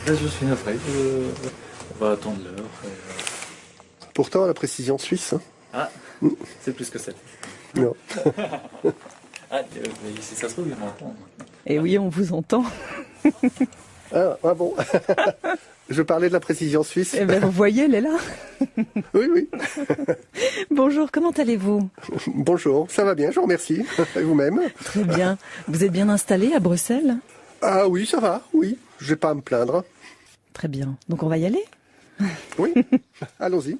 Là, je suis navré. On va attendre l'heure. Pourtant, la précision suisse. Hein. Ah, c'est plus que ça. Non. Mais si ça se trouve, il m'entend. Et oui, on vous entend. Ah bon. Je parlais de la précision suisse. Eh bien, vous voyez, elle est là. Oui. Bonjour, comment allez-vous? Bonjour, ça va bien, je vous remercie. Et vous-même? Très bien. Vous êtes bien installé à Bruxelles? Ah oui, ça va, oui. Je vais pas à me plaindre. Très bien. Donc on va y aller? Oui, allons-y.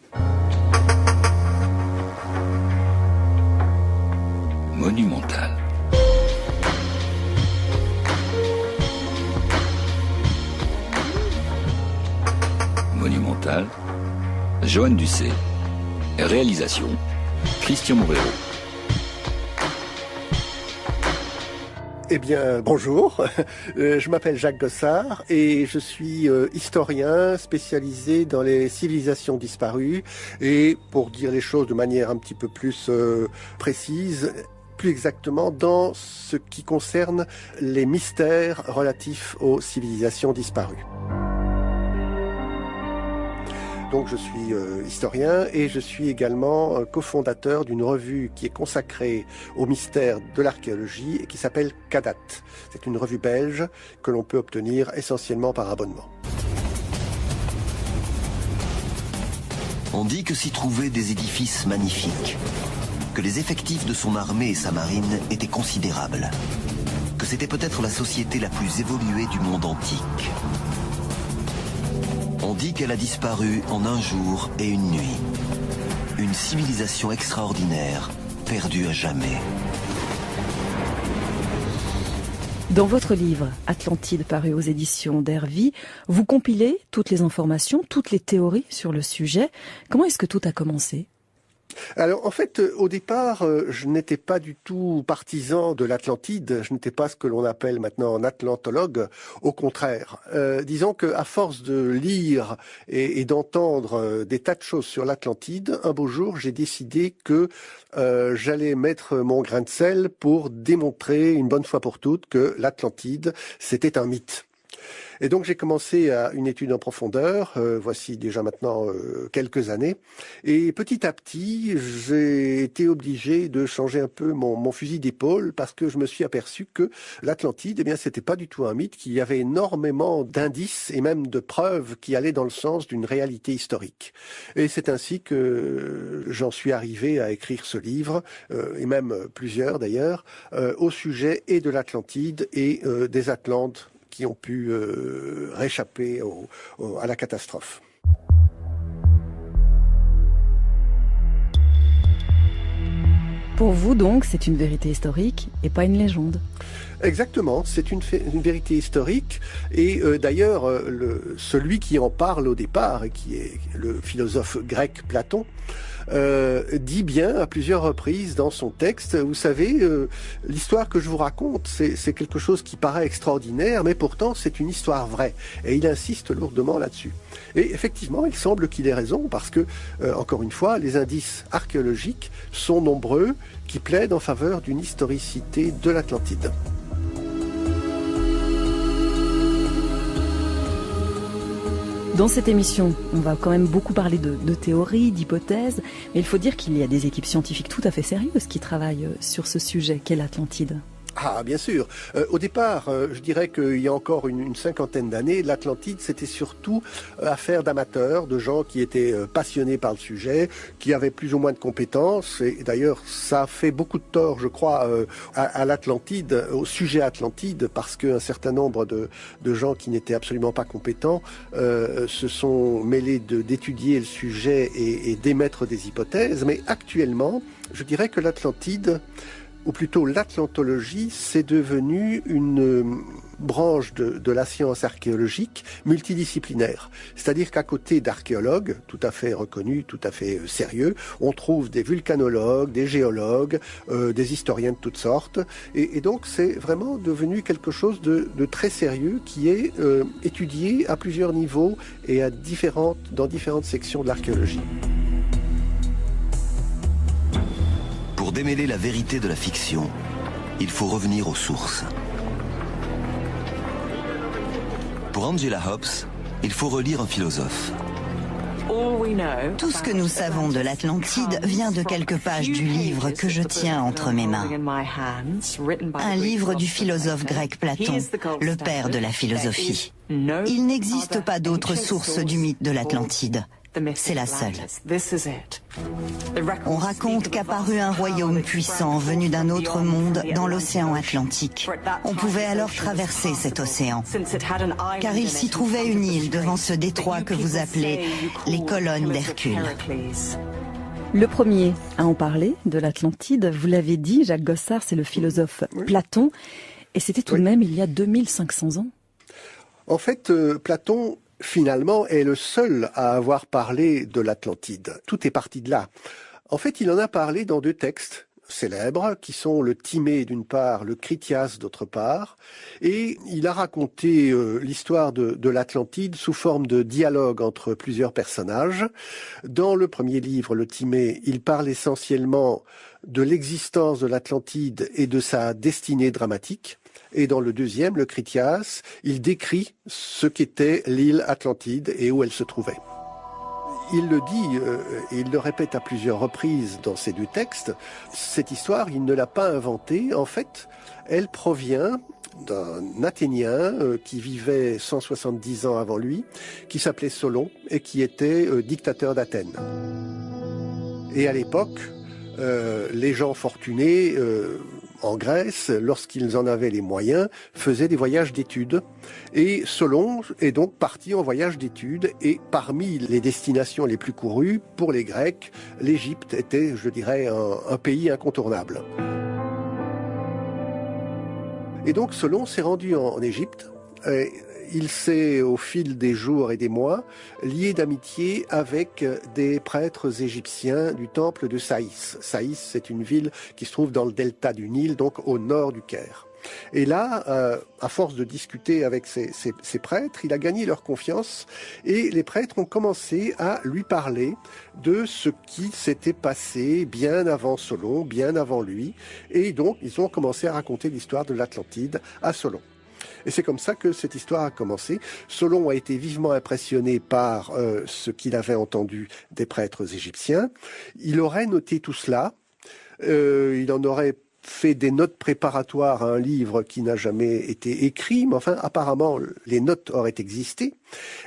Monumental. Monumental. Joanne Ducet. Réalisation. Christian Moreau. Eh bien, bonjour. Je m'appelle Jacques Gossard et je suis historien spécialisé dans les civilisations disparues et, pour dire les choses de manière un petit peu plus précise, plus exactement dans ce qui concerne les mystères relatifs aux civilisations disparues. Donc je suis historien et je suis également cofondateur d'une revue qui est consacrée au mystère de l'archéologie et qui s'appelle Cadat. C'est une revue belge que l'on peut obtenir essentiellement par abonnement. On dit que s'y trouvaient des édifices magnifiques, que les effectifs de son armée et sa marine étaient considérables, que c'était peut-être la société la plus évoluée du monde antique. On dit qu'elle a disparu en un jour et une nuit. Une civilisation extraordinaire, perdue à jamais. Dans votre livre Atlantide, paru aux éditions d'Hervy, vous compilez toutes les informations, toutes les théories sur le sujet. Comment est-ce que tout a commencé ? Alors en fait, au départ, je n'étais pas du tout partisan de l'Atlantide. Je n'étais pas ce que l'on appelle maintenant un atlantologue. Au contraire, disons qu'à force de lire et d'entendre des tas de choses sur l'Atlantide, un beau jour, j'ai décidé que j'allais mettre mon grain de sel pour démontrer une bonne fois pour toutes que l'Atlantide, c'était un mythe. Et donc j'ai commencé une étude en profondeur, voici déjà maintenant quelques années, et petit à petit j'ai été obligé de changer un peu mon fusil d'épaule parce que je me suis aperçu que l'Atlantide, eh bien c'était pas du tout un mythe, qu'il y avait énormément d'indices et même de preuves qui allaient dans le sens d'une réalité historique. Et c'est ainsi que j'en suis arrivé à écrire ce livre, et même plusieurs d'ailleurs, au sujet et de l'Atlantide et des Atlantes qui ont pu réchapper à la catastrophe. Pour vous donc, c'est une vérité historique et pas une légende. Exactement, c'est une vérité historique et d'ailleurs celui qui en parle au départ et qui est le philosophe grec Platon dit bien à plusieurs reprises dans son texte, vous savez, l'histoire que je vous raconte, c'est quelque chose qui paraît extraordinaire, mais pourtant c'est une histoire vraie. Et il insiste lourdement là-dessus. Et effectivement, il semble qu'il ait raison, parce que, encore une fois, les indices archéologiques sont nombreux qui plaident en faveur d'une historicité de l'Atlantide. Dans cette émission, on va quand même beaucoup parler de théories, d'hypothèses, mais il faut dire qu'il y a des équipes scientifiques tout à fait sérieuses qui travaillent sur ce sujet qu'est l'Atlantide. Ah, bien sûr. Au départ, je dirais qu'il y a encore une cinquantaine d'années, l'Atlantide, c'était surtout affaire d'amateurs, de gens qui étaient passionnés par le sujet, qui avaient plus ou moins de compétences. Et d'ailleurs, ça a fait beaucoup de tort, je crois, à l'Atlantide, au sujet Atlantide, parce qu'un certain nombre de gens qui n'étaient absolument pas compétents se sont mêlés d'étudier le sujet et d'émettre des hypothèses. Mais actuellement, je dirais que l'Atlantide, ou plutôt l'atlantologie, c'est devenu une branche de la science archéologique multidisciplinaire. C'est-à-dire qu'à côté d'archéologues, tout à fait reconnus, tout à fait sérieux, on trouve des vulcanologues, des géologues, des historiens de toutes sortes. Et donc c'est vraiment devenu quelque chose de très sérieux qui est étudié à plusieurs niveaux et dans différentes sections de l'archéologie. Pour démêler la vérité de la fiction, il faut revenir aux sources. Pour Angela Hobbs, il faut relire un philosophe. Tout ce que nous savons de l'Atlantide vient de quelques pages du livre que je tiens entre mes mains. Un livre du philosophe grec Platon, le père de la philosophie. Il n'existe pas d'autre source du mythe de l'Atlantide. C'est la seule. On raconte qu'apparut un royaume puissant venu d'un autre monde dans l'océan Atlantique. On pouvait alors traverser cet océan, car il s'y trouvait une île devant ce détroit que vous appelez les colonnes d'Hercule. Le premier à en parler de l'Atlantide, vous l'avez dit, Jacques Gossard, c'est le philosophe Platon, et c'était tout de même il y a 2500 ans. En fait, Platon, finalement, est le seul à avoir parlé de l'Atlantide. Tout est parti de là. En fait, il en a parlé dans 2 textes célèbres, qui sont le Timée d'une part, le Critias d'autre part, et il a raconté l'histoire de l'Atlantide sous forme de dialogue entre plusieurs personnages. Dans le premier livre, le Timée, il parle essentiellement de l'existence de l'Atlantide et de sa destinée dramatique. Et dans le deuxième, le Critias, il décrit ce qu'était l'île Atlantide et où elle se trouvait. Il le dit, et il le répète à plusieurs reprises dans ces 2 textes, cette histoire, il ne l'a pas inventée. En fait, elle provient d'un Athénien qui vivait 170 ans avant lui, qui s'appelait Solon et qui était dictateur d'Athènes. Et à l'époque, les gens fortunés en Grèce, lorsqu'ils en avaient les moyens, faisaient des voyages d'études. Et Solon est donc parti en voyage d'études. Et parmi les destinations les plus courues, pour les Grecs, l'Égypte était, je dirais, un pays incontournable. Et donc Solon s'est rendu en Égypte. Il s'est, au fil des jours et des mois, lié d'amitié avec des prêtres égyptiens du temple de Saïs. Saïs, c'est une ville qui se trouve dans le delta du Nil, donc au nord du Caire. Et là, à force de discuter avec ces prêtres, il a gagné leur confiance et les prêtres ont commencé à lui parler de ce qui s'était passé bien avant Solon, bien avant lui. Et donc, ils ont commencé à raconter l'histoire de l'Atlantide à Solon. Et c'est comme ça que cette histoire a commencé. Solon a été vivement impressionné par ce qu'il avait entendu des prêtres égyptiens. Il aurait noté tout cela. Il en aurait fait des notes préparatoires à un livre qui n'a jamais été écrit, mais enfin, apparemment, les notes auraient existé.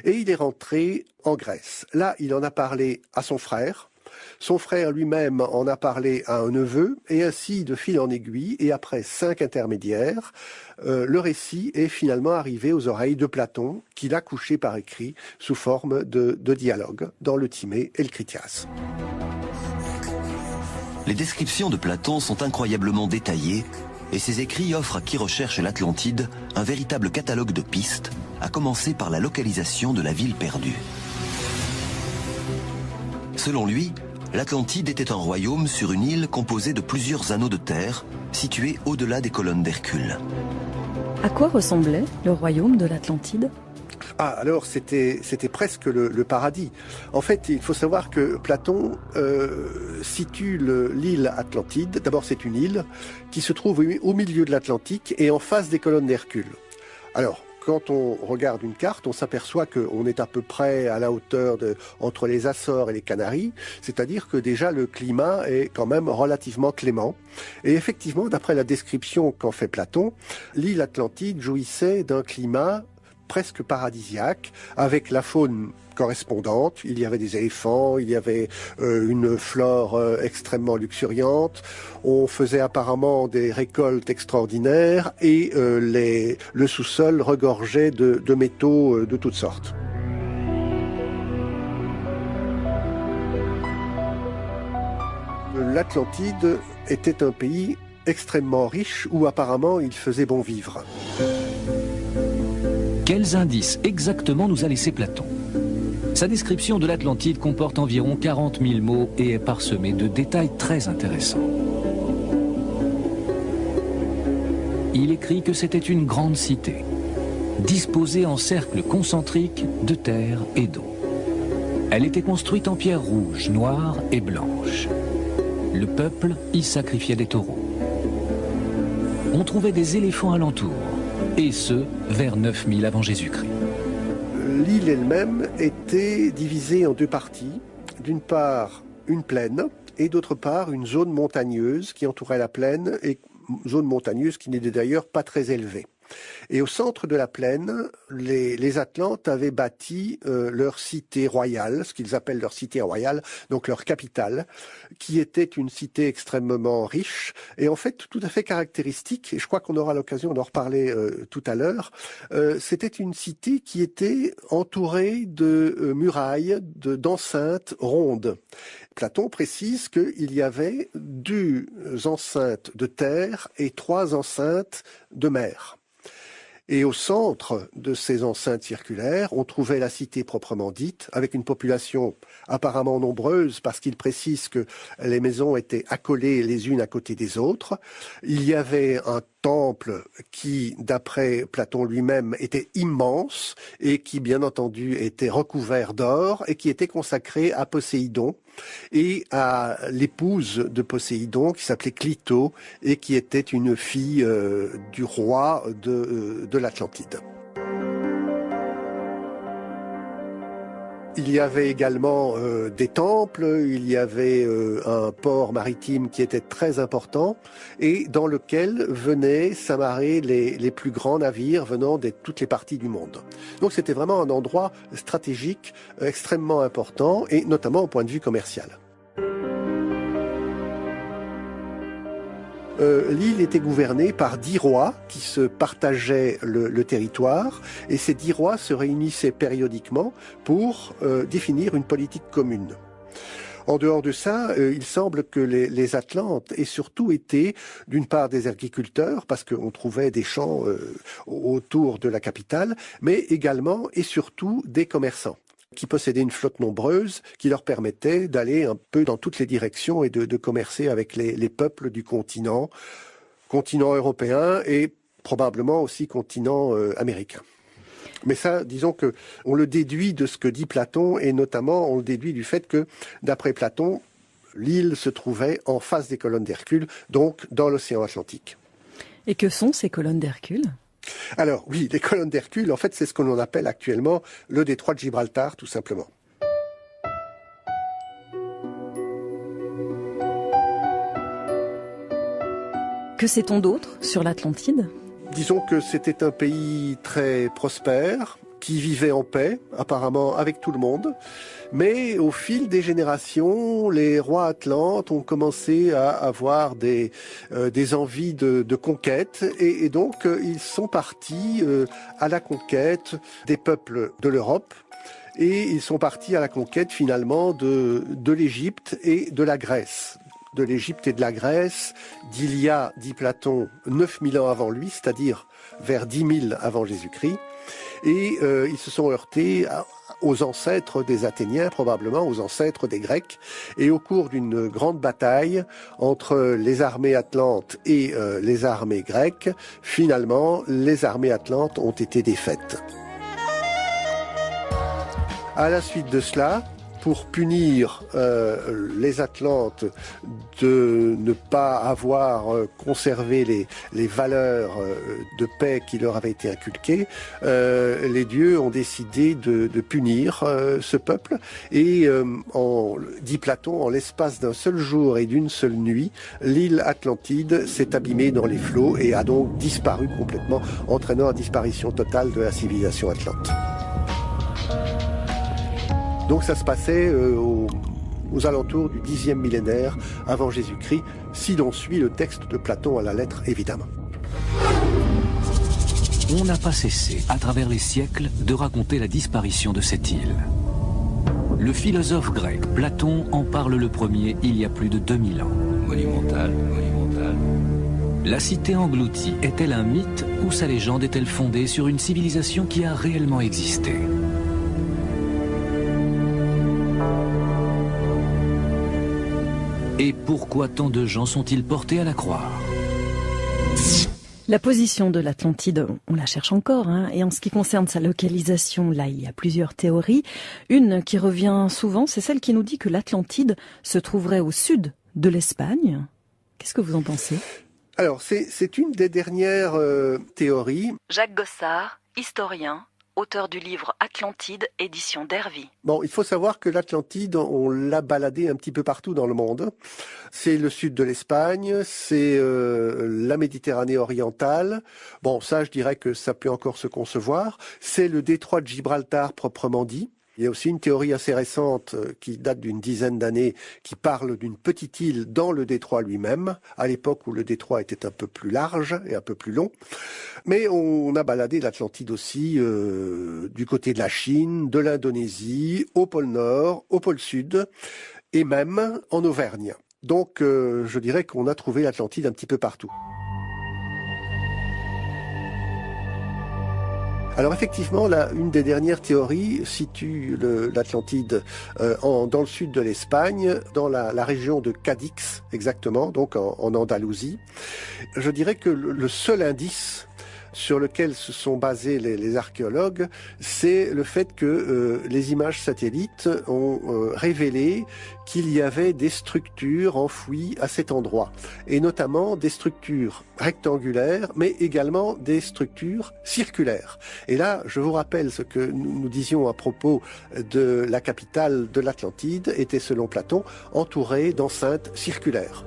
Et il est rentré en Grèce. Là, il en a parlé à son frère. Son frère lui-même en a parlé à un neveu, et ainsi, de fil en aiguille, et après 5 intermédiaires, le récit est finalement arrivé aux oreilles de Platon, qui l'a couché par écrit sous forme de dialogue dans le Timée et le Critias. Les descriptions de Platon sont incroyablement détaillées, et ses écrits offrent à qui recherche l'Atlantide un véritable catalogue de pistes, à commencer par la localisation de la ville perdue. Selon lui, l'Atlantide était un royaume sur une île composée de plusieurs anneaux de terre, situés au-delà des colonnes d'Hercule. À quoi ressemblait le royaume de l'Atlantide ? Alors c'était presque le paradis. En fait, il faut savoir que Platon situe l'île Atlantide. D'abord, c'est une île qui se trouve au milieu de l'Atlantique et en face des colonnes d'Hercule. Alors, quand on regarde une carte, on s'aperçoit qu'on est à peu près à la hauteur entre les Açores et les Canaries, c'est-à-dire que déjà le climat est quand même relativement clément. Et effectivement, d'après la description qu'en fait Platon, l'île Atlantide jouissait d'un climat presque paradisiaque, avec la faune correspondante. Il y avait des éléphants, il y avait une flore extrêmement luxuriante. On faisait apparemment des récoltes extraordinaires et le sous-sol regorgeait de métaux de toutes sortes. L'Atlantide était un pays extrêmement riche où apparemment il faisait bon vivre. Quels indices exactement nous a laissé Platon? Sa description de l'Atlantide comporte environ 40 000 mots et est parsemée de détails très intéressants. Il écrit que c'était une grande cité, disposée en cercles concentriques de terre et d'eau. Elle était construite en pierre rouge, noire et blanche. Le peuple y sacrifiait des taureaux. On trouvait des éléphants alentour, et ce, vers 9000 avant Jésus-Christ. l'île elle-même était divisée en deux parties. D'une part, une plaine et d'autre part, une zone montagneuse qui entourait la plaine et zone montagneuse qui n'était d'ailleurs pas très élevée. Et au centre de la plaine, les Atlantes avaient bâti leur cité royale, ce qu'ils appellent leur cité royale, donc leur capitale, qui était une cité extrêmement riche et en fait tout à fait caractéristique, et je crois qu'on aura l'occasion d'en reparler tout à l'heure. C'était une cité qui était entourée de murailles, d'enceintes rondes. Platon précise qu'il y avait 2 enceintes de terre et 3 enceintes de mer. Et au centre de ces enceintes circulaires, on trouvait la cité proprement dite, avec une population apparemment nombreuse, parce qu'il précise que les maisons étaient accolées les unes à côté des autres. Il y avait un temple qui, d'après Platon lui-même, était immense et qui, bien entendu, était recouvert d'or et qui était consacré à Poséidon et à l'épouse de Poséidon qui s'appelait Clito et qui était une fille du roi de l'Atlantide. Il y avait également des temples, il y avait un port maritime qui était très important et dans lequel venaient s'amarrer les plus grands navires venant de toutes les parties du monde. Donc c'était vraiment un endroit stratégique extrêmement important et notamment au point de vue commercial. L'île était gouvernée par 10 rois qui se partageaient le territoire et ces 10 rois se réunissaient périodiquement pour définir une politique commune. En dehors de ça, il semble que les Atlantes aient surtout été, d'une part, des agriculteurs, parce qu'on trouvait des champs autour de la capitale, mais également et surtout des commerçants qui possédaient une flotte nombreuse qui leur permettait d'aller un peu dans toutes les directions et de commercer avec les peuples du continent européen et probablement aussi continent américain. Mais ça, disons que on le déduit de ce que dit Platon et notamment on le déduit du fait que, d'après Platon, l'île se trouvait en face des colonnes d'Hercule, donc dans l'océan Atlantique. Et que sont ces colonnes d'Hercule ? Alors oui, les colonnes d'Hercule, en fait, c'est ce que l'on appelle actuellement le détroit de Gibraltar, tout simplement. Que sait-on d'autre sur l'Atlantide ? Disons que c'était un pays très prospère, qui vivait en paix, apparemment avec tout le monde. Mais au fil des générations, les rois atlantes ont commencé à avoir des envies de conquête et donc ils sont partis à la conquête des peuples de l'Europe et ils sont partis à la conquête finalement de l'Égypte et de la Grèce. De l'Égypte et de la Grèce, d'il y a, dit Platon, 9000 ans avant lui, c'est-à-dire vers 10 000 avant Jésus-Christ. Et ils se sont heurtés aux ancêtres des Athéniens, probablement aux ancêtres des Grecs. Et au cours d'une grande bataille entre les armées atlantes et les armées grecques, finalement, les armées atlantes ont été défaites. À la suite de cela, pour punir les Atlantes de ne pas avoir conservé les valeurs de paix qui leur avaient été inculquées, les dieux ont décidé de punir ce peuple et, dit Platon, en l'espace d'un seul jour et d'une seule nuit, l'île Atlantide s'est abîmée dans les flots et a donc disparu complètement, entraînant la disparition totale de la civilisation atlante. Donc ça se passait aux alentours du 10e millénaire avant Jésus-Christ, si l'on suit le texte de Platon à la lettre, évidemment. On n'a pas cessé, à travers les siècles, de raconter la disparition de cette île. Le philosophe grec Platon en parle le premier il y a plus de 2000 ans. Monumental. La cité engloutie est-elle un mythe ou sa légende est-elle fondée sur une civilisation qui a réellement existé ? Et pourquoi tant de gens sont-ils portés à la croire ? La position de l'Atlantide, on la cherche encore, et en ce qui concerne sa localisation, là il y a plusieurs théories. Une qui revient souvent, c'est celle qui nous dit que l'Atlantide se trouverait au sud de l'Espagne. Qu'est-ce que vous en pensez ? Alors c'est une des dernières théories. Jacques Gossard, historien, auteur du livre Atlantide. l'Atlantide, édition d'Hervey. Bon, il faut savoir que l'Atlantide, on l'a baladé un petit peu partout dans le monde. C'est le sud de l'Espagne, c'est la Méditerranée orientale. Bon, ça, je dirais que ça peut encore se concevoir. C'est le détroit de Gibraltar proprement dit. Il y a aussi une théorie assez récente qui date d'une dizaine d'années qui parle d'une petite île dans le détroit lui-même, à l'époque où le détroit était un peu plus large et un peu plus long. Mais on a baladé l'Atlantide aussi du côté de la Chine, de l'Indonésie, au pôle Nord, au pôle Sud et même en Auvergne. Donc je dirais qu'on a trouvé l'Atlantide un petit peu partout. Alors effectivement, là, une des dernières théories situe l'Atlantide dans le sud de l'Espagne, dans la région de Cadix exactement, donc en Andalousie. Je dirais que le seul indice sur lequel se sont basés les archéologues, c'est le fait que les images satellites ont révélé qu'il y avait des structures enfouies à cet endroit, et notamment des structures rectangulaires, mais également des structures circulaires. Et là, je vous rappelle ce que nous disions à propos de la capitale de l'Atlantide, était selon Platon entourée d'enceintes circulaires.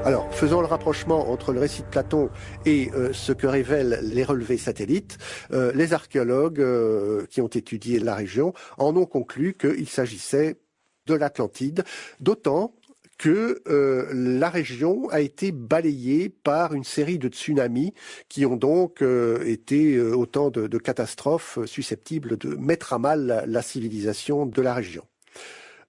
Alors, faisons le rapprochement entre le récit de Platon et ce que révèlent les relevés satellites. Les archéologues qui ont étudié la région en ont conclu qu'il s'agissait de l'Atlantide, d'autant que la région a été balayée par une série de tsunamis qui ont donc été autant de catastrophes susceptibles de mettre à mal la civilisation de la région.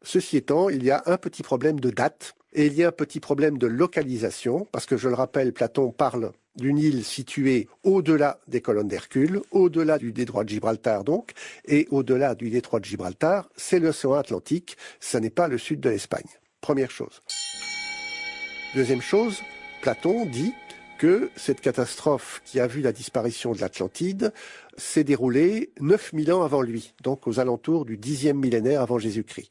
Ceci étant, il y a un petit problème de date. Et il y a un petit problème de localisation, parce que je le rappelle, Platon parle d'une île située au-delà des colonnes d'Hercule, au-delà du détroit de Gibraltar donc, et au-delà du détroit de Gibraltar, c'est l'océan Atlantique, ça n'est pas le sud de l'Espagne. Première chose. Deuxième chose, Platon dit que cette catastrophe qui a vu la disparition de l'Atlantide s'est déroulée 9000 ans avant lui, donc aux alentours du 10e millénaire avant Jésus-Christ.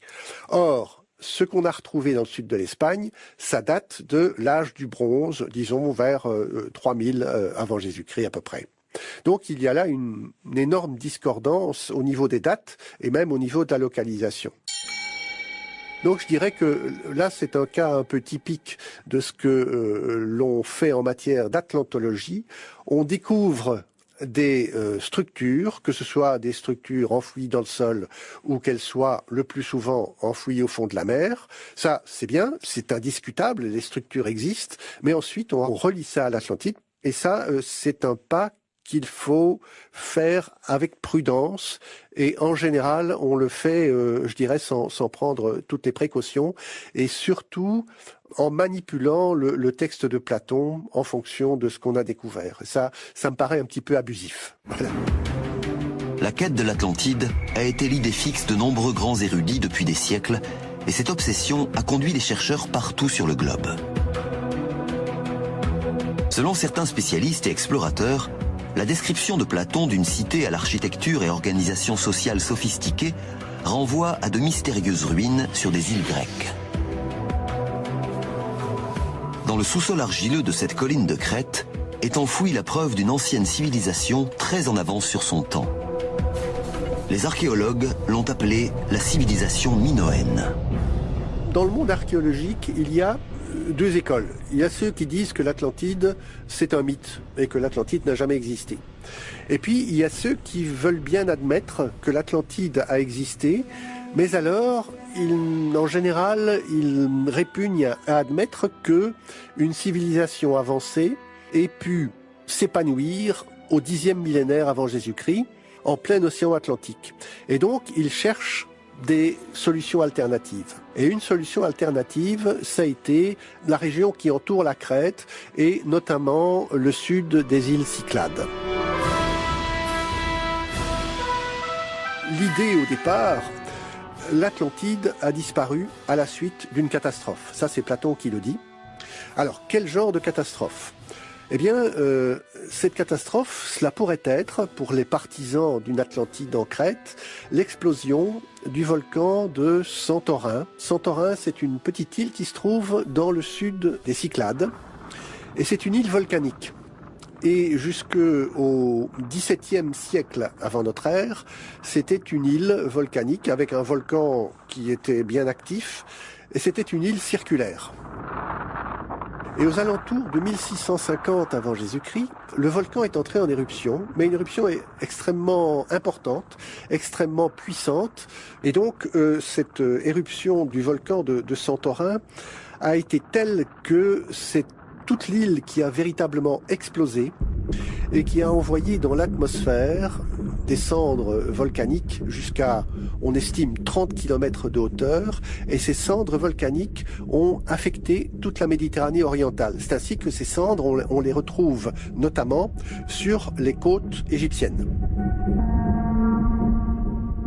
Or, ce qu'on a retrouvé dans le sud de l'Espagne, ça date de l'âge du bronze, disons vers 3000 avant Jésus-Christ à peu près. Donc il y a là une énorme discordance au niveau des dates et même au niveau de la localisation. Donc je dirais que là c'est un cas un peu typique de ce que l'on fait en matière d'atlantologie. On découvre des structures, que ce soit des structures enfouies dans le sol ou qu'elles soient le plus souvent enfouies au fond de la mer. Ça, c'est bien, c'est indiscutable, les structures existent, mais ensuite on relie ça à l'Atlantide et ça, c'est un pas qu'il faut faire avec prudence et en général on le fait, je dirais, sans prendre toutes les précautions et surtout en manipulant le texte de Platon en fonction de ce qu'on a découvert. Ça me paraît un petit peu abusif. Voilà. La quête de l'Atlantide a été l'idée fixe de nombreux grands érudits depuis des siècles et cette obsession a conduit les chercheurs partout sur le globe. Selon certains spécialistes et explorateurs, la description de Platon d'une cité à l'architecture et organisation sociale sophistiquée renvoie à de mystérieuses ruines sur des îles grecques. Dans le sous-sol argileux de cette colline de Crète est enfouie la preuve d'une ancienne civilisation très en avance sur son temps. Les archéologues l'ont appelée la civilisation minoenne. Dans le monde archéologique, il y a deux écoles. Il y a ceux qui disent que l'Atlantide, c'est un mythe et que l'Atlantide n'a jamais existé. Et puis, il y a ceux qui veulent bien admettre que l'Atlantide a existé, mais alors, en général, ils répugnent à admettre que une civilisation avancée ait pu s'épanouir au 10e millénaire avant Jésus-Christ, en plein océan Atlantique. Et donc, ils cherchent des solutions alternatives. Et une solution alternative, ça a été la région qui entoure la Crète et notamment le sud des îles Cyclades. L'idée au départ, l'Atlantide a disparu à la suite d'une catastrophe. Ça, c'est Platon qui le dit. Alors, quel genre de catastrophe ? Eh bien, cette catastrophe, cela pourrait être, pour les partisans d'une Atlantide en Crète, l'explosion du volcan de Santorin. Santorin, c'est une petite île qui se trouve dans le sud des Cyclades, et c'est une île volcanique. Et jusqu'au XVIIe siècle avant notre ère, c'était une île volcanique avec un volcan qui était bien actif, et c'était une île circulaire. Et aux alentours de 1650 avant Jésus-Christ, le volcan est entré en éruption, mais une éruption extrêmement importante, extrêmement puissante. Et donc, cette éruption du volcan de Santorin a été telle que c'est toute l'île qui a véritablement explosé et qui a envoyé dans l'atmosphère des cendres volcaniques jusqu'à, on estime, 30 km de hauteur, et ces cendres volcaniques ont affecté toute la Méditerranée orientale. C'est ainsi que ces cendres, on les retrouve notamment sur les côtes égyptiennes.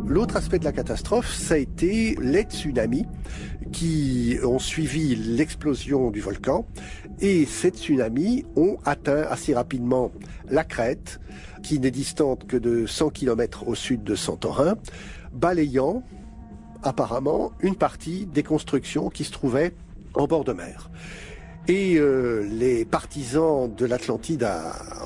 L'autre aspect de la catastrophe, ça a été les tsunamis qui ont suivi l'explosion du volcan. Et ces tsunamis ont atteint assez rapidement la Crète, qui n'est distante que de 100 km au sud de Santorin, balayant apparemment une partie des constructions qui se trouvaient en bord de mer. Et les partisans de l'Atlantide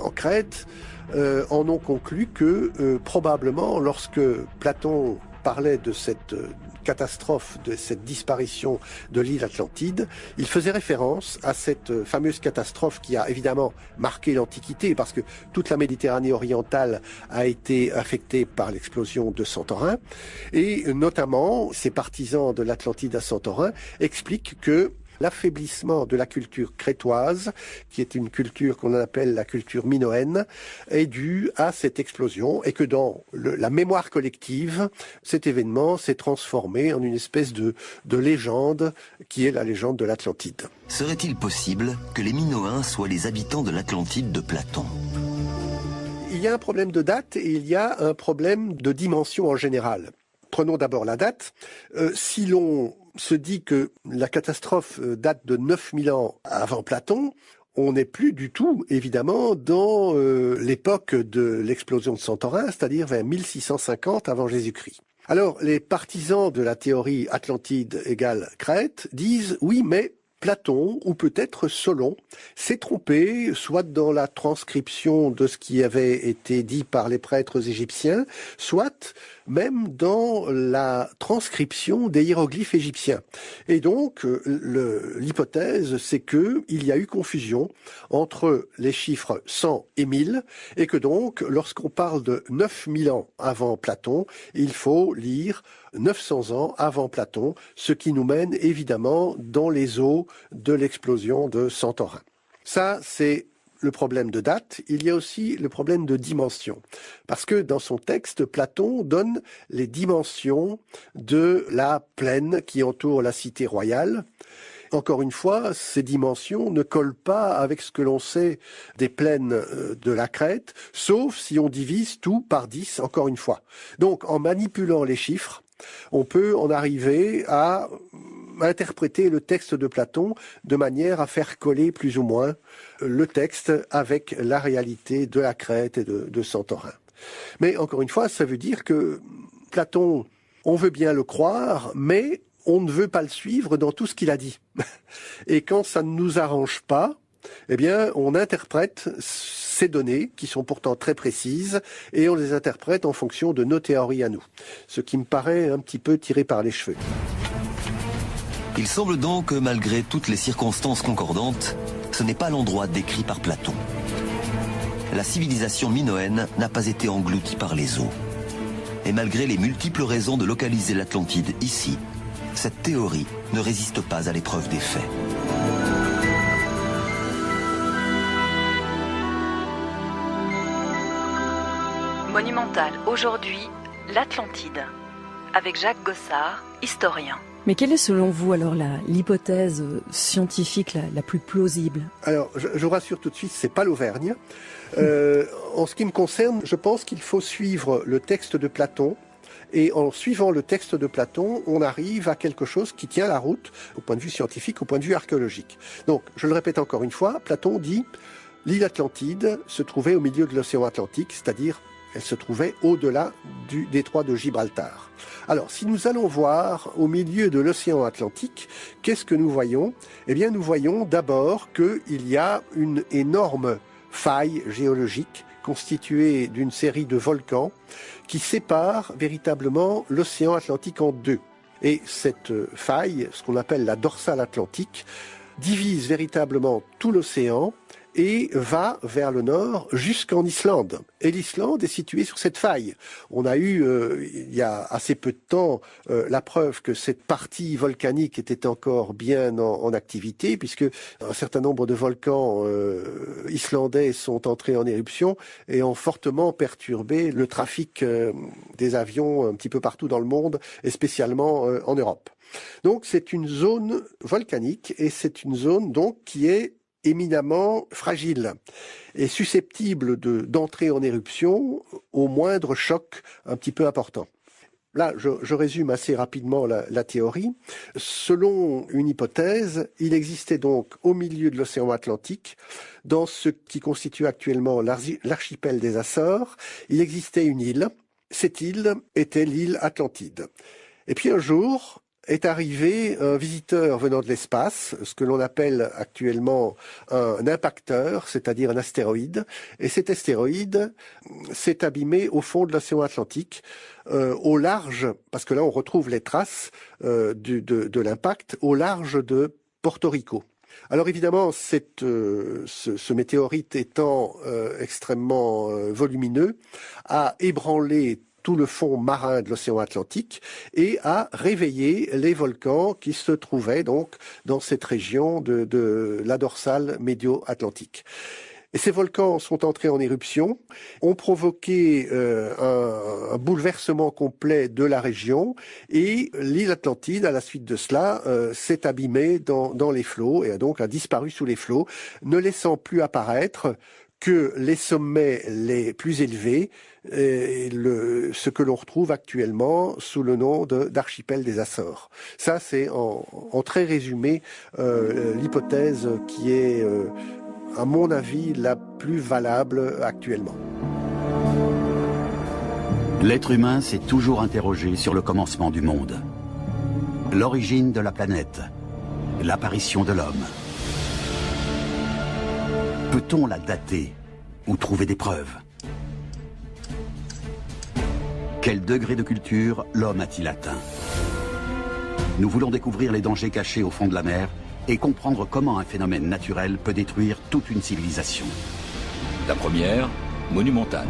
en Crète en ont conclu que probablement lorsque Platon parlait de cette catastrophe, de cette disparition de l'île Atlantide, il faisait référence à cette fameuse catastrophe qui a évidemment marqué l'Antiquité, parce que toute la Méditerranée orientale a été affectée par l'explosion de Santorin, et notamment ces partisans de l'Atlantide à Santorin expliquent que l'affaiblissement de la culture crétoise, qui est une culture qu'on appelle la culture minoenne, est due à cette explosion, et que dans la mémoire collective, cet événement s'est transformé en une espèce de légende qui est la légende de l'Atlantide. Serait-il possible que les Minoens soient les habitants de l'Atlantide de Platon ? Il y a un problème de date et il y a un problème de dimension en général. Prenons d'abord la date. Si l'on se dit que la catastrophe date de 9000 ans avant Platon, on n'est plus du tout, évidemment, dans l'époque de l'explosion de Santorin, c'est-à-dire vers 1650 avant Jésus-Christ. Alors, les partisans de la théorie Atlantide égale Crète disent « oui, mais Platon, ou peut-être Solon, s'est trompé, soit dans la transcription de ce qui avait été dit par les prêtres égyptiens, soit même dans la transcription des hiéroglyphes égyptiens. Et donc, l'hypothèse, c'est que il y a eu confusion entre les chiffres 100 et 1000, et que donc, lorsqu'on parle de 9000 ans avant Platon, il faut lire 900 ans avant Platon, ce qui nous mène évidemment dans les eaux de l'explosion de Santorin. Ça, c'est le problème de date. Il y a aussi le problème de dimension. Parce que dans son texte, Platon donne les dimensions de la plaine qui entoure la cité royale. Encore une fois, ces dimensions ne collent pas avec ce que l'on sait des plaines de la Crète, sauf si on divise tout par 10, encore une fois. Donc, en manipulant les chiffres, on peut en arriver à interpréter le texte de Platon de manière à faire coller plus ou moins le texte avec la réalité de la Crète et de Santorin. Mais encore une fois, ça veut dire que Platon, on veut bien le croire, mais on ne veut pas le suivre dans tout ce qu'il a dit. Et quand ça ne nous arrange pas, eh bien, on interprète ces données, qui sont pourtant très précises, et on les interprète en fonction de nos théories à nous. Ce qui me paraît un petit peu tiré par les cheveux. Il semble donc que malgré toutes les circonstances concordantes, ce n'est pas l'endroit décrit par Platon. La civilisation minoenne n'a pas été engloutie par les eaux. Et malgré les multiples raisons de localiser l'Atlantide ici, cette théorie ne résiste pas à l'épreuve des faits. Monumental aujourd'hui, l'Atlantide, avec Jacques Gossard, historien. Mais quelle est selon vous alors l'hypothèse scientifique la plus plausible? Alors, je vous rassure tout de suite, c'est pas l'Auvergne. En ce qui me concerne, je pense qu'il faut suivre le texte de Platon. Et en suivant le texte de Platon, on arrive à quelque chose qui tient la route au point de vue scientifique, au point de vue archéologique. Donc, je le répète encore une fois, Platon dit l'île Atlantide se trouvait au milieu de l'océan Atlantique, c'est-à-dire elle se trouvait au-delà du détroit de Gibraltar. Alors, si nous allons voir au milieu de l'océan Atlantique, qu'est-ce que nous voyons? Eh bien, nous voyons d'abord qu'il y a une énorme faille géologique constituée d'une série de volcans qui séparent véritablement l'océan Atlantique en deux. Et cette faille, ce qu'on appelle la dorsale atlantique, divise véritablement tout l'océan et va vers le nord jusqu'en Islande. Et l'Islande est située sur cette faille. On a eu, il y a assez peu de temps, la preuve que cette partie volcanique était encore bien en activité, puisque un certain nombre de volcans islandais sont entrés en éruption et ont fortement perturbé le trafic des avions un petit peu partout dans le monde, et spécialement en Europe. Donc c'est une zone volcanique, et c'est une zone donc qui est éminemment fragile et susceptible d'entrer en éruption au moindre choc un petit peu important. Là, je résume assez rapidement la théorie. Selon une hypothèse, il existait donc au milieu de l'océan Atlantique, dans ce qui constitue actuellement l'archipel des Açores, il existait une île. Cette île était l'île Atlantide. Et puis un jour, est arrivé un visiteur venant de l'espace, ce que l'on appelle actuellement un impacteur, c'est-à-dire un astéroïde. Et cet astéroïde s'est abîmé au fond de l'océan Atlantique, au large, parce que là on retrouve les traces de l'impact, au large de Porto Rico. Alors évidemment, ce météorite étant extrêmement volumineux, a ébranlé tout le fond marin de l'océan Atlantique et a réveillé les volcans qui se trouvaient donc dans cette région de la dorsale médio-atlantique. Et ces volcans sont entrés en éruption, ont provoqué un bouleversement complet de la région, et l'île Atlantide, à la suite de cela, s'est abîmée dans les flots et a disparu sous les flots, ne laissant plus apparaître que les sommets les plus élevés, ce que l'on retrouve actuellement sous le nom d'archipel des Açores. Ça, c'est en très résumé l'hypothèse qui est, à mon avis, la plus valable actuellement. L'être humain s'est toujours interrogé sur le commencement du monde. L'origine de la planète, l'apparition de l'homme. Peut-on la dater ou trouver des preuves? Quel degré de culture l'homme a-t-il atteint? Nous voulons découvrir les dangers cachés au fond de la mer et comprendre comment un phénomène naturel peut détruire toute une civilisation. La première, monumentale.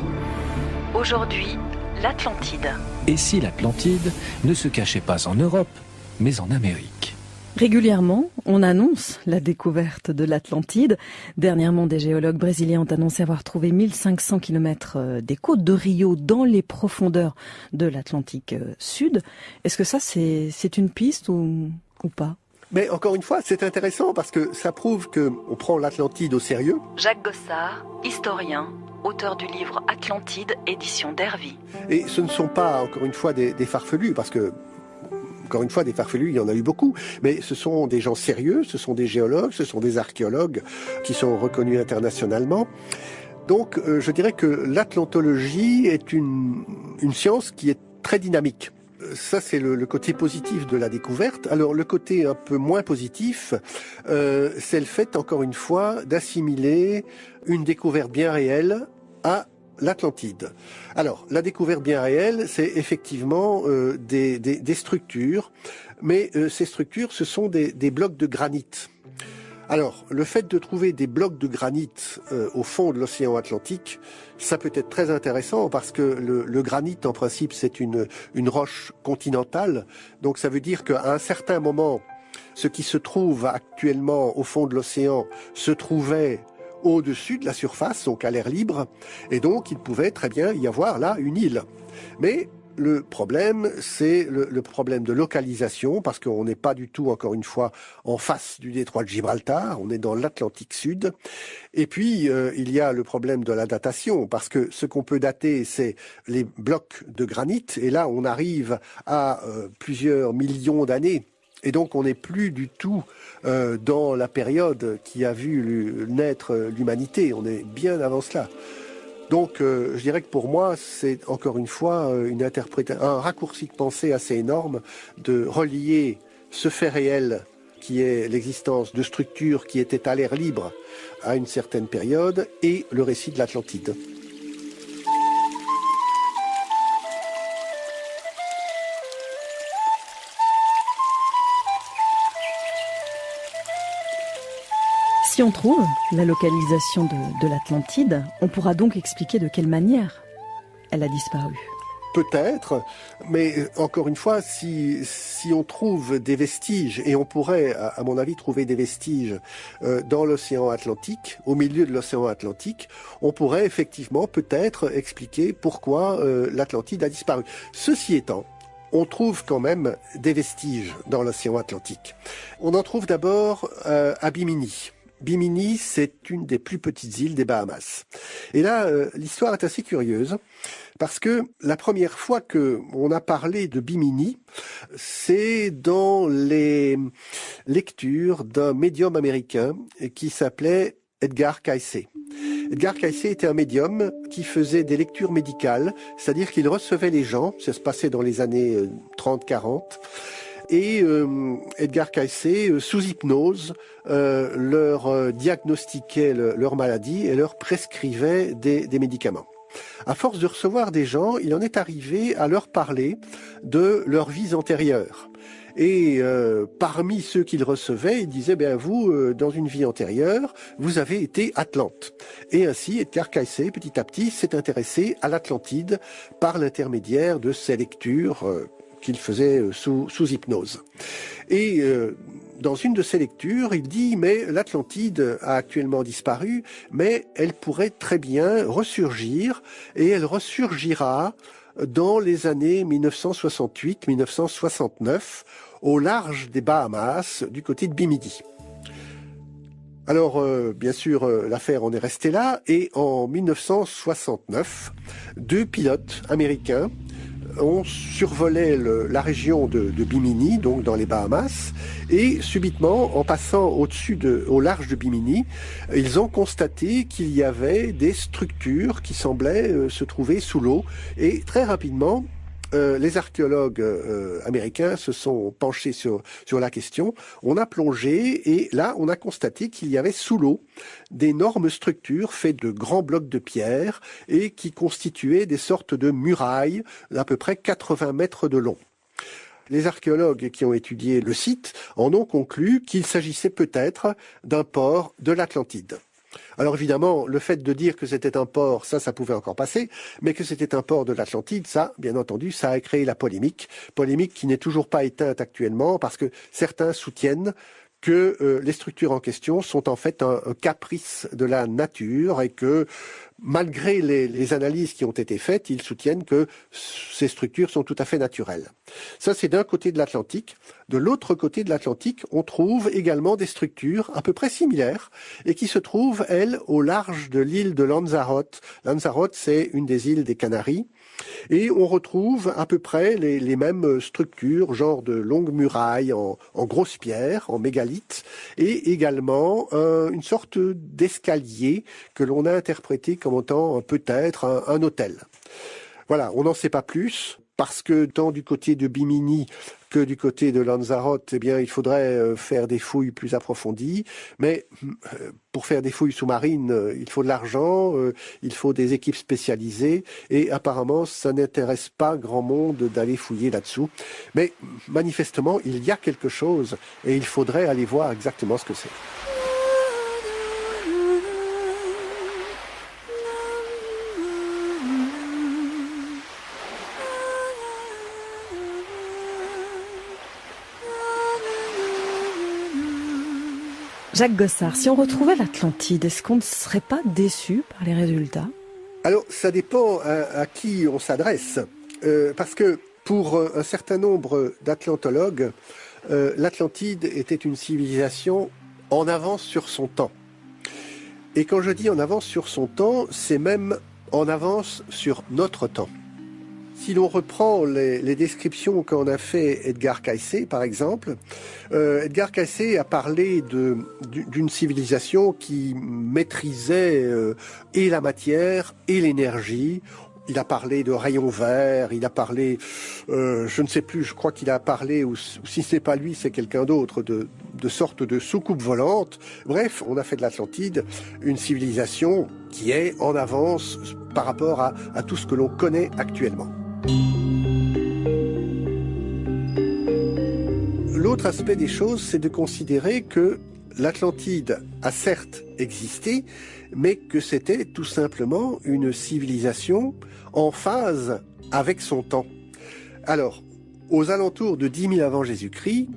Aujourd'hui, l'Atlantide. Et si l'Atlantide ne se cachait pas en Europe, mais en Amérique? Régulièrement, on annonce la découverte de l'Atlantide. Dernièrement, des géologues brésiliens ont annoncé avoir trouvé 1500 km des côtes de Rio dans les profondeurs de l'Atlantique Sud. Est-ce que ça, c'est une piste ou pas? Mais encore une fois, c'est intéressant parce que ça prouve qu'on prend l'Atlantide au sérieux. Jacques Gossard, historien, auteur du livre Atlantide, édition d'Hervy. Et ce ne sont pas, encore une fois, des farfelus, parce que encore une fois, des farfelus, il y en a eu beaucoup, mais ce sont des gens sérieux, ce sont des géologues, ce sont des archéologues qui sont reconnus internationalement. Donc, je dirais que l'atlantologie est une science qui est très dynamique. Ça, c'est le côté positif de la découverte. Alors, le côté un peu moins positif, c'est le fait, encore une fois, d'assimiler une découverte bien réelle à l'Atlantide. Alors, la découverte bien réelle, c'est effectivement des structures, mais ces structures, ce sont des blocs de granit. Alors, le fait de trouver des blocs de granit au fond de l'océan Atlantique, ça peut être très intéressant parce que le granit, en principe, c'est une roche continentale. Donc, ça veut dire qu'à un certain moment, ce qui se trouve actuellement au fond de l'océan se trouvait au-dessus de la surface, donc à l'air libre, et donc il pouvait très bien y avoir là une île. Mais le problème, c'est le problème de localisation, parce qu'on n'est pas du tout, encore une fois, en face du détroit de Gibraltar, on est dans l'Atlantique Sud. Et puis, il y a le problème de la datation, parce que ce qu'on peut dater, c'est les blocs de granit, et là, on arrive à plusieurs millions d'années. Et donc, on n'est plus du tout dans la période qui a vu naître l'humanité. On est bien avant cela. Donc, je dirais que pour moi, c'est encore une fois un raccourci de pensée assez énorme de relier ce fait réel qui est l'existence de structures qui étaient à l'air libre à une certaine période, et le récit de l'Atlantide. Si on trouve la localisation de l'Atlantide, on pourra donc expliquer de quelle manière elle a disparu. Peut-être, mais encore une fois, si on trouve des vestiges, et on pourrait, à mon avis, trouver des vestiges dans l'océan Atlantique, au milieu de l'océan Atlantique, on pourrait effectivement peut-être expliquer pourquoi l'Atlantide a disparu. Ceci étant, on trouve quand même des vestiges dans l'océan Atlantique. On en trouve d'abord à Bimini. Bimini, c'est une des plus petites îles des Bahamas. Et là, l'histoire est assez curieuse, parce que la première fois que on a parlé de Bimini, c'est dans les lectures d'un médium américain qui s'appelait Edgar Cayce. Edgar Cayce était un médium qui faisait des lectures médicales, c'est-à-dire qu'il recevait les gens, ça se passait dans les années 30-40, et Edgar Cayce, sous hypnose, leur diagnostiquait leur maladie et leur prescrivait des médicaments. À force de recevoir des gens, il en est arrivé à leur parler de leurs vies antérieures. Et parmi ceux qu'il recevait, il disait, vous, dans une vie antérieure, vous avez été Atlante. Et ainsi, Edgar Cayce, petit à petit, s'est intéressé à l'Atlantide par l'intermédiaire de ses lectures qu'il faisait sous hypnose. Et dans une de ses lectures, il dit, mais l'Atlantide a actuellement disparu, mais elle pourrait très bien ressurgir, et elle ressurgira dans les années 1968-1969, au large des Bahamas, du côté de Bimini. Alors, bien sûr, l'affaire en est restée là, et en 1969, 2 pilotes américains on survolait la région de Bimini, donc dans les Bahamas, et subitement, en passant au large de Bimini, ils ont constaté qu'il y avait des structures qui semblaient se trouver sous l'eau, et très rapidement, les archéologues américains se sont penchés sur la question. On a plongé et là, on a constaté qu'il y avait sous l'eau d'énormes structures faites de grands blocs de pierre et qui constituaient des sortes de murailles d'à peu près 80 mètres de long. Les archéologues qui ont étudié le site en ont conclu qu'il s'agissait peut-être d'un port de l'Atlantide. Alors évidemment, le fait de dire que c'était un port, ça pouvait encore passer, mais que c'était un port de l'Atlantide, ça, bien entendu, ça a créé la polémique qui n'est toujours pas éteinte actuellement, parce que certains soutiennent que les structures en question sont en fait un caprice de la nature et que malgré les analyses qui ont été faites, ils soutiennent que ces structures sont tout à fait naturelles. Ça, c'est d'un côté de l'Atlantique. De l'autre côté de l'Atlantique, on trouve également des structures à peu près similaires et qui se trouvent, elles, au large de l'île de Lanzarote. Lanzarote, c'est une des îles des Canaries. Et on retrouve à peu près les mêmes structures, genre de longues murailles en grosses pierres, en mégalithes, et également une sorte d'escalier que l'on a interprété comme étant peut-être un hôtel. Voilà, on n'en sait pas plus, parce que tant du côté de Bimini que du côté de Lanzarote, eh bien, il faudrait faire des fouilles plus approfondies. Mais pour faire des fouilles sous-marines, il faut de l'argent, il faut des équipes spécialisées, et apparemment, ça n'intéresse pas grand monde d'aller fouiller là-dessous. Mais manifestement, il y a quelque chose, et il faudrait aller voir exactement ce que c'est. Jacques Gossard, si on retrouvait l'Atlantide, est-ce qu'on ne serait pas déçu par les résultats ? Alors, ça dépend à qui on s'adresse. Parce que pour un certain nombre d'atlantologues, l'Atlantide était une civilisation en avance sur son temps. Et quand je dis en avance sur son temps, c'est même en avance sur notre temps. Si l'on reprend les descriptions qu'en a fait Edgar Cayce, par exemple, Edgar Cayce a parlé d'une civilisation qui maîtrisait et la matière et l'énergie, Il a parlé de rayons verts, il a parlé, je ne sais plus, je crois qu'il a parlé, ou si ce n'est pas lui, c'est quelqu'un d'autre, de sorte de soucoupe volante. Bref, on a fait de l'Atlantide une civilisation qui est en avance par rapport à tout ce que l'on connaît actuellement. L'autre aspect des choses, c'est de considérer que l'Atlantide a certes existé, mais que c'était tout simplement une civilisation en phase avec son temps. Alors, aux alentours de 10 000 avant Jésus-Christ,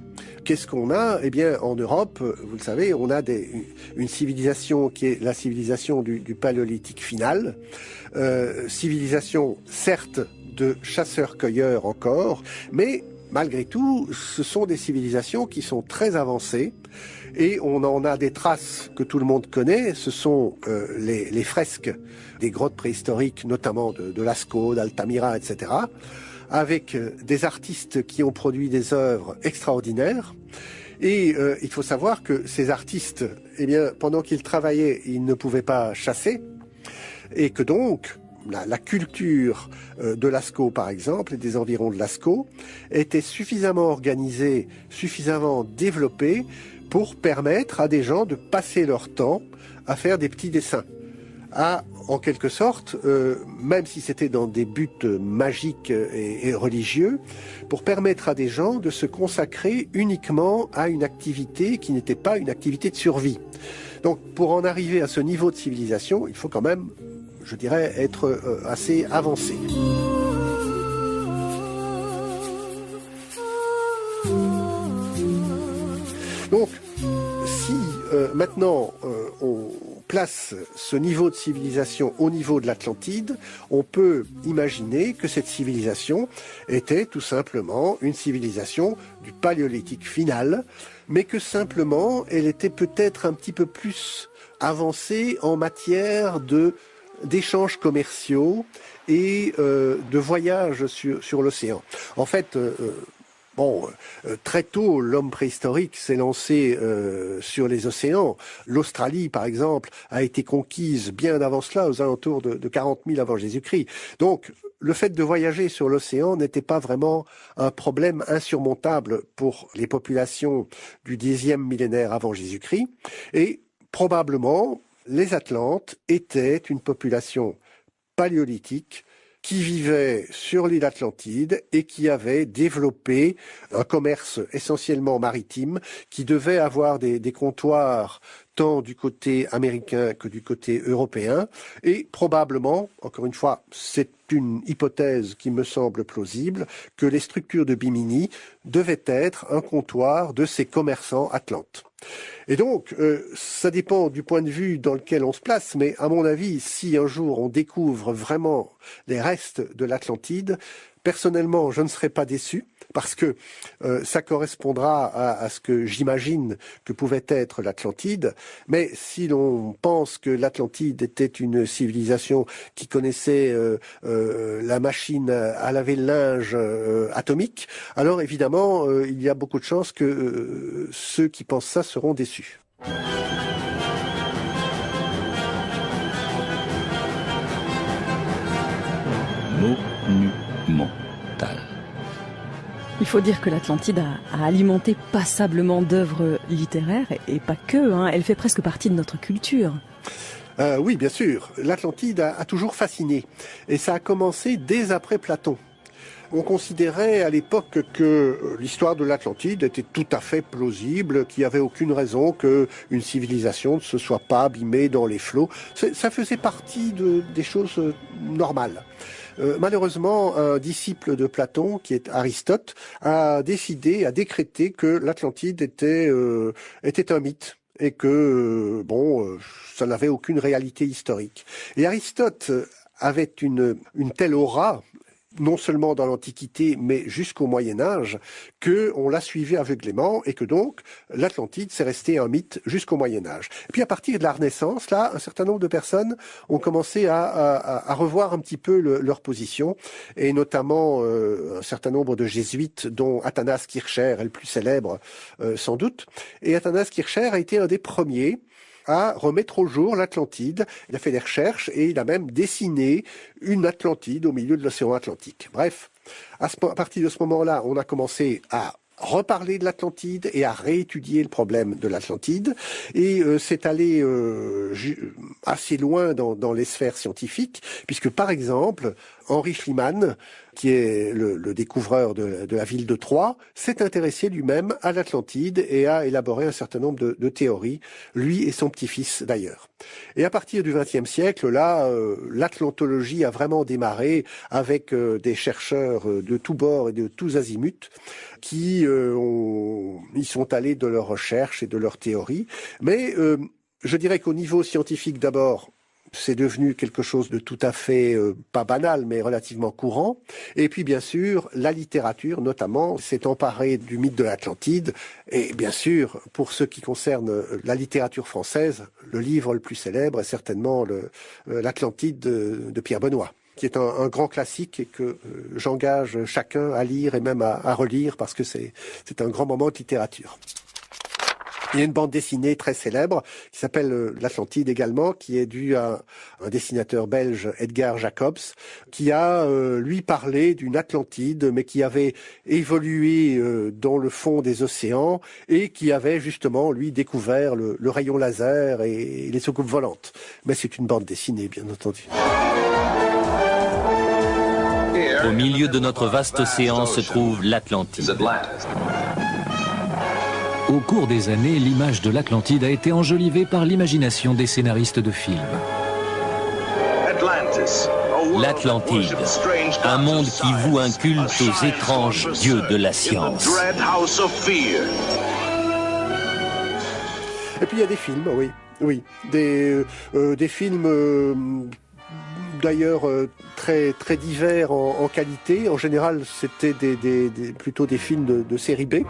qu'est-ce qu'on a? Eh bien, en Europe, vous le savez, on a une civilisation qui est la civilisation du paléolithique final, civilisation certes de chasseurs-cueilleurs encore, mais malgré tout, ce sont des civilisations qui sont très avancées, et on en a des traces que tout le monde connaît. Ce sont les fresques des grottes préhistoriques, notamment de Lascaux, d'Altamira, etc., avec des artistes qui ont produit des œuvres extraordinaires. Et il faut savoir que ces artistes, eh bien, pendant qu'ils travaillaient, ils ne pouvaient pas chasser, et que donc la culture de Lascaux, par exemple, et des environs de Lascaux, était suffisamment organisée, suffisamment développée pour permettre à des gens de passer leur temps à faire des petits dessins. En quelque sorte, même si c'était dans des buts magiques et religieux, pour permettre à des gens de se consacrer uniquement à une activité qui n'était pas une activité de survie. Donc, pour en arriver à ce niveau de civilisation, il faut quand même, je dirais, être assez avancé. Donc, si maintenant on place ce niveau de civilisation au niveau de l'Atlantide, on peut imaginer que cette civilisation était tout simplement une civilisation du paléolithique final, mais que simplement elle était peut-être un petit peu plus avancée en matière d'échanges commerciaux et de voyages sur l'océan. En fait, très tôt, l'homme préhistorique s'est lancé sur les océans. L'Australie, par exemple, a été conquise bien avant cela, aux alentours de 40 000 avant Jésus-Christ. Donc, le fait de voyager sur l'océan n'était pas vraiment un problème insurmontable pour les populations du 10e millénaire avant Jésus-Christ. Et probablement, les Atlantes étaient une population paléolithique qui vivait sur l'île Atlantide et qui avait développé un commerce essentiellement maritime, qui devait avoir des comptoirs tant du côté américain que du côté européen, et probablement, encore une fois, c'est une hypothèse qui me semble plausible, que les structures de Bimini devaient être un comptoir de ces commerçants atlantes. Et donc, ça dépend du point de vue dans lequel on se place, mais à mon avis, si un jour on découvre vraiment les restes de l'Atlantide, personnellement, je ne serais pas déçu, parce que ça correspondra à ce que j'imagine que pouvait être l'Atlantide. Mais si l'on pense que l'Atlantide était une civilisation qui connaissait la machine à laver le linge atomique, alors évidemment, il y a beaucoup de chances que ceux qui pensent ça seront déçus. Monumental. Il faut dire que l'Atlantide a alimenté passablement d'œuvres littéraires, et pas que, hein. Elle fait presque partie de notre culture. Oui, bien sûr. L'Atlantide a toujours fasciné. Et ça a commencé dès après Platon. On considérait à l'époque que l'histoire de l'Atlantide était tout à fait plausible, qu'il n'y avait aucune raison qu'une civilisation ne se soit pas abîmée dans les flots. Ça faisait partie des choses normales. Malheureusement, un disciple de Platon, qui est Aristote, a décrété que l'Atlantide était un mythe et que ça n'avait aucune réalité historique. Et Aristote avait une telle aura, non seulement dans l'Antiquité, mais jusqu'au Moyen-Âge, qu'on l'a suivi aveuglément et que donc l'Atlantide s'est resté un mythe jusqu'au Moyen-Âge. Et puis à partir de la Renaissance, là, un certain nombre de personnes ont commencé à revoir un petit peu leur position, et notamment un certain nombre de jésuites, dont Athanas Kircher est le plus célèbre sans doute. Et Athanas Kircher a été un des premiers à remettre au jour l'Atlantide. Il a fait des recherches et il a même dessiné une Atlantide au milieu de l'océan Atlantique. Bref, à partir de ce moment-là, on a commencé à reparler de l'Atlantide et à réétudier le problème de l'Atlantide. Et c'est allé assez loin dans les sphères scientifiques, puisque par exemple, Henry Schliemann, qui est le découvreur de la ville de Troie, s'est intéressé lui-même à l'Atlantide et a élaboré un certain nombre de théories, lui et son petit-fils d'ailleurs. Et à partir du XXe siècle, là, l'atlantologie a vraiment démarré avec des chercheurs de tous bords et de tous azimuts qui y sont allés de leurs recherches et de leurs théories. Mais je dirais qu'au niveau scientifique d'abord, c'est devenu quelque chose de tout à fait, pas banal, mais relativement courant. Et puis, bien sûr, la littérature, notamment, s'est emparée du mythe de l'Atlantide. Et bien sûr, pour ce qui concerne la littérature française, le livre le plus célèbre est certainement l'Atlantide de Pierre Benoît, qui est un grand classique et que j'engage chacun à lire et même à relire parce que c'est un grand moment de littérature. Il y a une bande dessinée très célèbre qui s'appelle l'Atlantide également, qui est due à un dessinateur belge, Edgar Jacobs, qui a, lui, parlé d'une Atlantide, mais qui avait évolué dans le fond des océans et qui avait justement, lui, découvert le rayon laser et les soucoupes volantes. Mais c'est une bande dessinée, bien entendu. Au milieu de notre vaste océan se trouve l'Atlantide. Au cours des années, l'image de l'Atlantide a été enjolivée par l'imagination des scénaristes de films. L'Atlantide, un monde qui voue un culte aux étranges dieux de la science. Et puis il y a des films, oui. Des films d'ailleurs très divers en qualité. En général, c'était plutôt des films de série B.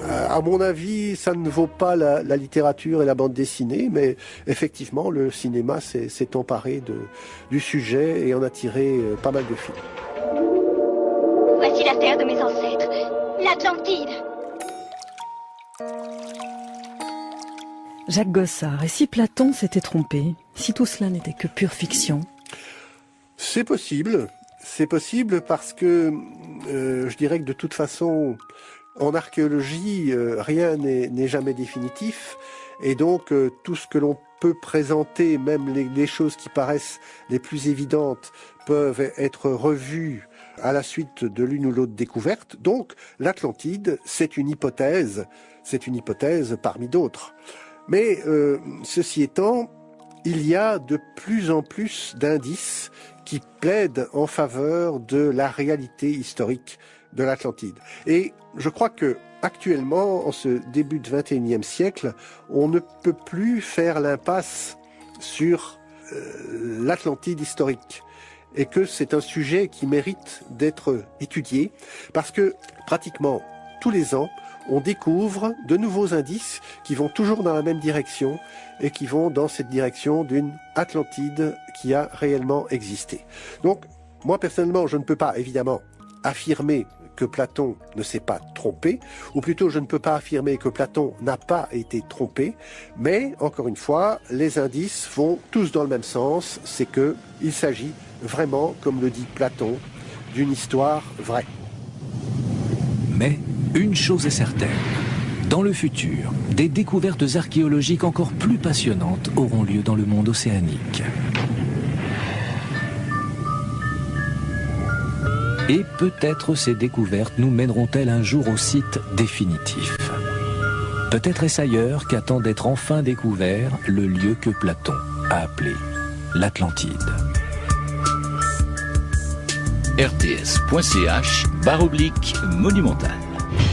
À mon avis, ça ne vaut pas la littérature et la bande dessinée, mais effectivement, le cinéma s'est emparé du sujet et en a tiré pas mal de films. Voici la terre de mes ancêtres, l'Atlantide. Jacques Gossard, et si Platon s'était trompé, si tout cela n'était que pure fiction? C'est possible parce que je dirais que de toute façon, en archéologie, rien n'est jamais définitif, et donc tout ce que l'on peut présenter, même les choses qui paraissent les plus évidentes, peuvent être revues à la suite de l'une ou l'autre découverte. Donc l'Atlantide, c'est une hypothèse parmi d'autres. Mais ceci étant, il y a de plus en plus d'indices qui plaident en faveur de la réalité historique de l'Atlantide. Et je crois que actuellement, en ce début du XXIe siècle, on ne peut plus faire l'impasse sur l'Atlantide historique et que c'est un sujet qui mérite d'être étudié parce que pratiquement tous les ans, on découvre de nouveaux indices qui vont toujours dans la même direction et qui vont dans cette direction d'une Atlantide qui a réellement existé. Donc, moi personnellement, je ne peux pas évidemment affirmer que Platon ne s'est pas trompé, ou plutôt je ne peux pas affirmer que Platon n'a pas été trompé, mais encore une fois, les indices vont tous dans le même sens, c'est que il s'agit vraiment, comme le dit Platon, d'une histoire vraie. Mais une chose est certaine, dans le futur, des découvertes archéologiques encore plus passionnantes auront lieu dans le monde océanique. Et peut-être ces découvertes nous mèneront-elles un jour au site définitif. Peut-être est-ce ailleurs qu'attend d'être enfin découvert le lieu que Platon a appelé l'Atlantide. rts.ch/monumental.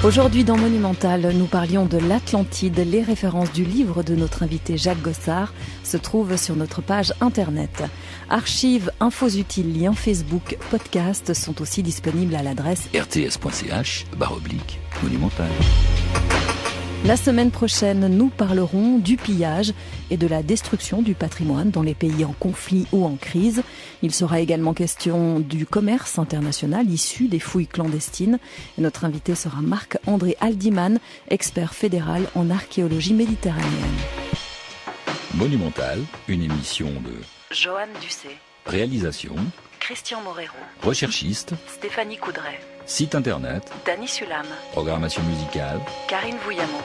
Aujourd'hui dans Monumental, nous parlions de l'Atlantide. Les références du livre de notre invité Jacques Gossard se trouvent sur notre page internet. Archives, infos utiles, liens Facebook, podcasts sont aussi disponibles à l'adresse rts.ch/monumental. La semaine prochaine, nous parlerons du pillage et de la destruction du patrimoine dans les pays en conflit ou en crise. Il sera également question du commerce international issu des fouilles clandestines. Et notre invité sera Marc-André Haldiman, expert fédéral en archéologie méditerranéenne. Monumental, une émission de Joanne Ducé, réalisation, Christian Moreiro, recherchiste, Stéphanie Coudray, site internet, Dany Sulam, programmation musicale, Karine Vouillamont.